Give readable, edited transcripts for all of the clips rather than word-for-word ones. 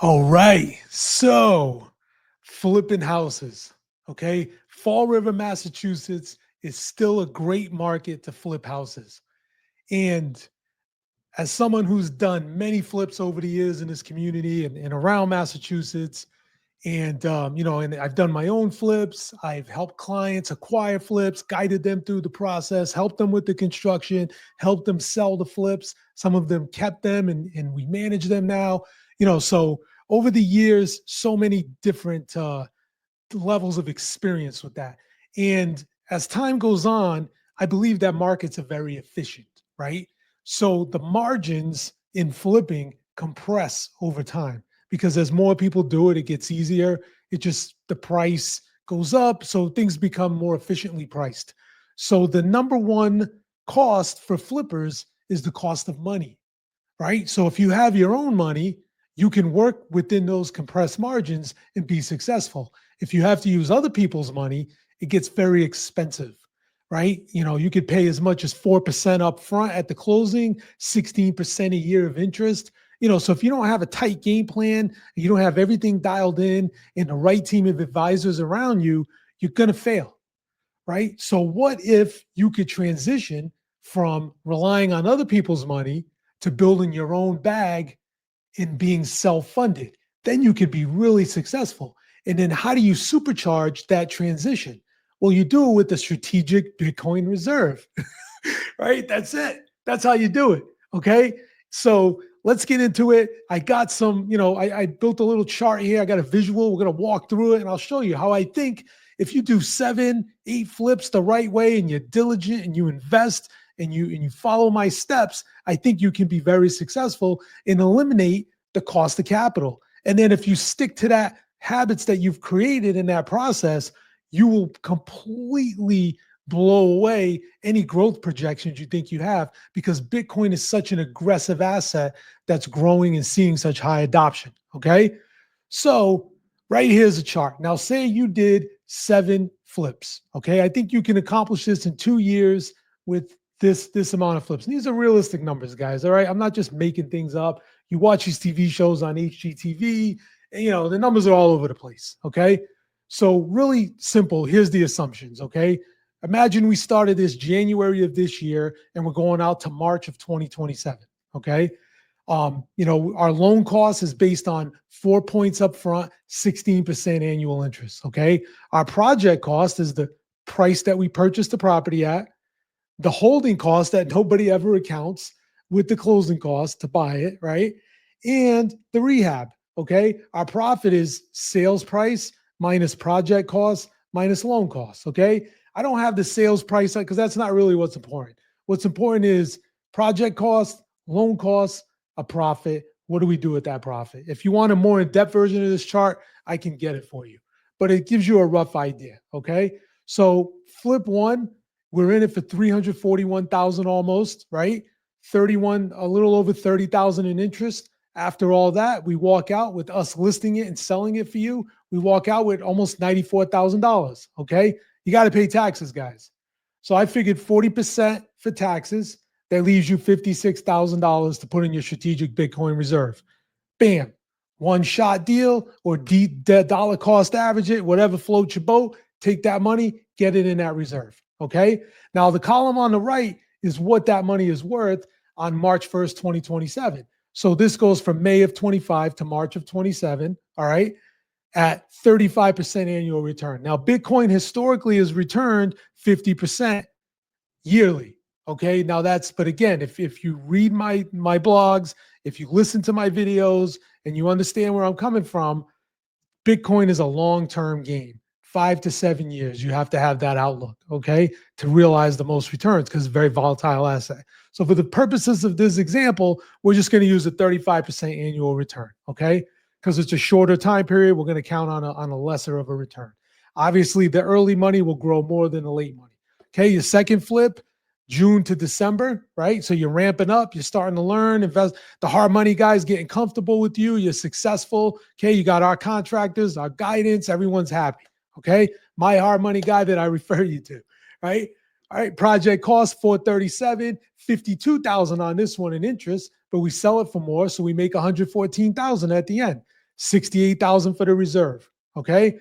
All right. So, flipping houses. Okay. Fall River, Massachusetts is still a great market to flip houses. And as someone who's done many flips over the years in this community and around Massachusetts, and I've done my own flips. I've helped clients acquire flips, guided them through the process, helped them with the construction, helped them sell the flips. Some of them kept them, and we manage them now. So over the years, so many different levels of experience with that. And as time goes on, I believe that markets are very efficient, right? So the margins in flipping compress over time because as more people do it, it gets easier. The price goes up. So things become more efficiently priced. So the number one cost for flippers is the cost of money, right? So if you have your own money, you can work within those compressed margins and be successful. If you have to use other people's money, it gets very expensive, right? You could pay as much as 4% up front at the closing, 16% a year of interest. So if you don't have a tight game plan, you don't have everything dialed in and the right team of advisors around you, you're going to fail, right? So what if you could transition from relying on other people's money to building your own bag and being self-funded? Then you could be really successful. And then how do you supercharge that transition? Well, you do it with the strategic Bitcoin reserve, right? That's it. That's how you do it. Okay. So let's get into it. I got I built a little chart here. I got a visual. We're going to walk through it and I'll show you how I think if you do 7, 8 flips the right way and you're diligent and you invest and you follow my steps, I think you can be very successful and eliminate the cost of capital. And then if you stick to that habits that you've created in that process, you will completely blow away any growth projections you think you have because Bitcoin is such an aggressive asset that's growing and seeing such high adoption. Okay. So right here's a chart. Now, say you did 7 flips. Okay. I think you can accomplish this in 2 years with this amount of flips. And these are realistic numbers, guys. All right. I'm not just making things up. You watch these TV shows on HGTV, and the numbers are all over the place. Okay. So really simple. Here's the assumptions. Okay. Imagine we started this January of this year and we're going out to March of 2027. Okay. Our loan cost is based on 4 points up front, 16% annual interest. Okay. Our project cost is the price that we purchased the property at, the holding cost that nobody ever accounts with the closing cost to buy it, right? And the rehab. Okay. Our profit is sales price minus project cost minus loan costs. Okay. I don't have the sales price because that's not really what's important. What's important is project cost, loan costs, a profit. What do we do with that profit? If you want a more in-depth version of this chart, I can get it for you, but it gives you a rough idea. Okay. So flip one, we're in it for 341,000 almost, right? 31, a little over 30,000 in interest. After all that, we walk out with us listing it and selling it for you. We walk out with almost $94,000. Okay. You got to pay taxes, guys. So I figured 40% for taxes. That leaves you $56,000 to put in your strategic Bitcoin reserve. Bam. One shot deal or dollar cost average it, whatever floats your boat. Take that money, get it in that reserve. Okay. Now, the column on the right is what that money is worth on March 1st, 2027. So this goes from May of 25 to March of 27. All right. At 35% annual return. Now, Bitcoin historically has returned 50% yearly. Okay. Now but again, if you read my blogs, if you listen to my videos and you understand where I'm coming from, Bitcoin is a long-term game, 5 to 7 years. You have to have that outlook, okay, to realize the most returns because it's a very volatile asset. So for the purposes of this example, we're just going to use a 35% annual return, okay? Because it's a shorter time period, we're going to count on a lesser of a return. Obviously, the early money will grow more than the late money. Okay, your second flip, June to December, right? So you're ramping up, you're starting to learn, invest. The hard money guys getting comfortable with you, you're successful. Okay, you got our contractors, our guidance, everyone's happy. Okay, my hard money guy that I refer you to, right? All right, project cost 437, 52,000 on this one in interest, but we sell it for more, so we make 114,000 at the end. 68,000 for the reserve. Okay.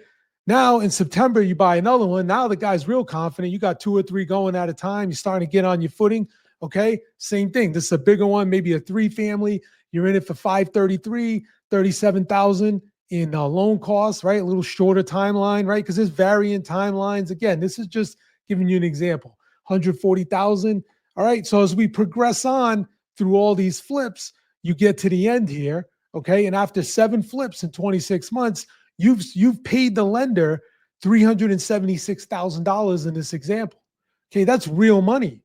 Now in September, you buy another one. Now the guy's real confident. You got two or three going at a time. You're starting to get on your footing. Okay. Same thing. This is a bigger one, maybe a 3-family. You're in it for 533, 37,000 in loan costs, right? A little shorter timeline, right? Because there's varying timelines. Again, this is just giving you an example. 140,000. All right. So as we progress on through all these flips, you get to the end here. Okay. And after 7 flips in 26 months, you've paid the lender $376,000 in this example. Okay. That's real money.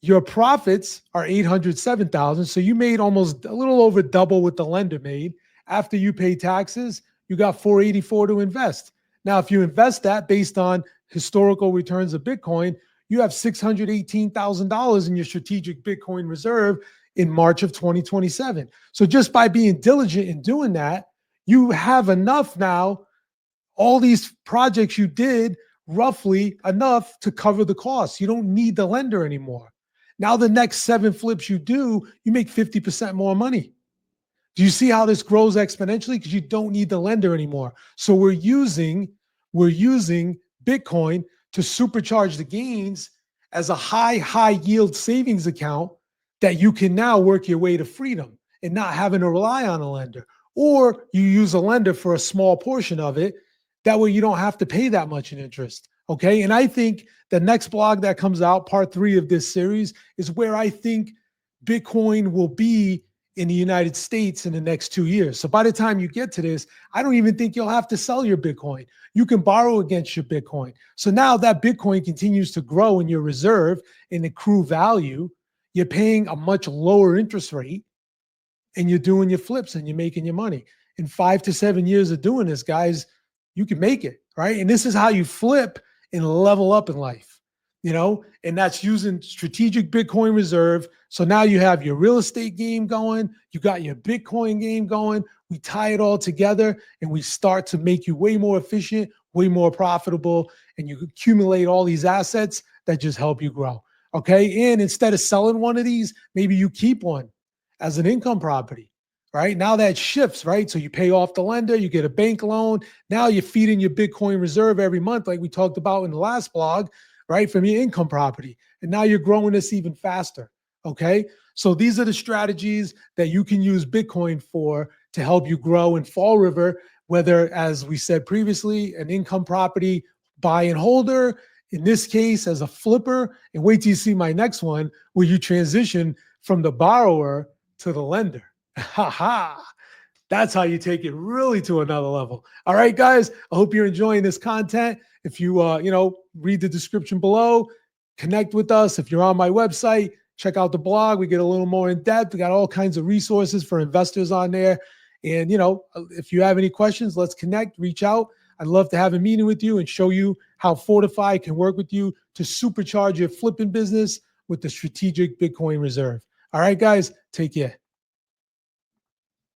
Your profits are 807,000. So you made almost a little over double what the lender made. After you pay taxes, you got 484 to invest. Now, if you invest that based on historical returns of Bitcoin, you have $618,000 in your strategic Bitcoin reserve in March of 2027. So just by being diligent in doing that, you have enough now. All these projects you did, roughly enough to cover the costs. You don't need the lender anymore. Now the next 7 flips you do, you make 50% more money. Do you see how this grows exponentially? Because you don't need the lender anymore. So we're using Bitcoin to supercharge the gains as a high yield savings account that you can now work your way to freedom and not having to rely on a lender. Or you use a lender for a small portion of it. That way you don't have to pay that much in interest. Okay. And I think the next blog that comes out, part 3 of this series, is where I think Bitcoin will be in the United States in the next 2 years. So by the time you get to this, I don't even think you'll have to sell your Bitcoin. You can borrow against your Bitcoin. So now that Bitcoin continues to grow in your reserve and accrue value, you're paying a much lower interest rate and you're doing your flips and you're making your money. In 5 to 7 years of doing this, guys, you can make it, right? And this is how you flip and level up in life, and that's using strategic Bitcoin reserve. So now you have your real estate game going, you got your Bitcoin game going. We tie it all together and we start to make you way more efficient, way more profitable, and you accumulate all these assets that just help you grow. Okay. And instead of selling one of these, maybe you keep one as an income property. Right now that shifts, right? So you pay off the lender, you get a bank loan. Now you're feeding your Bitcoin reserve every month, like we talked about in the last blog, right? From your income property. And now you're growing this even faster. Okay. So these are the strategies that you can use Bitcoin for to help you grow in Fall River, whether, as we said previously, an income property buy and holder, in this case, as a flipper, and wait till you see my next one where you transition from the borrower to the lender. Ha ha. That's how you take it really to another level. All right, guys, I hope you're enjoying this content. If you, read the description below, connect with us. If you're on my website, check out the blog. We get a little more in depth. We got all kinds of resources for investors on there. And, if you have any questions, let's connect, reach out. I'd love to have a meeting with you and show you how Fortify can work with you to supercharge your flipping business with the strategic Bitcoin reserve. All right, guys, take care.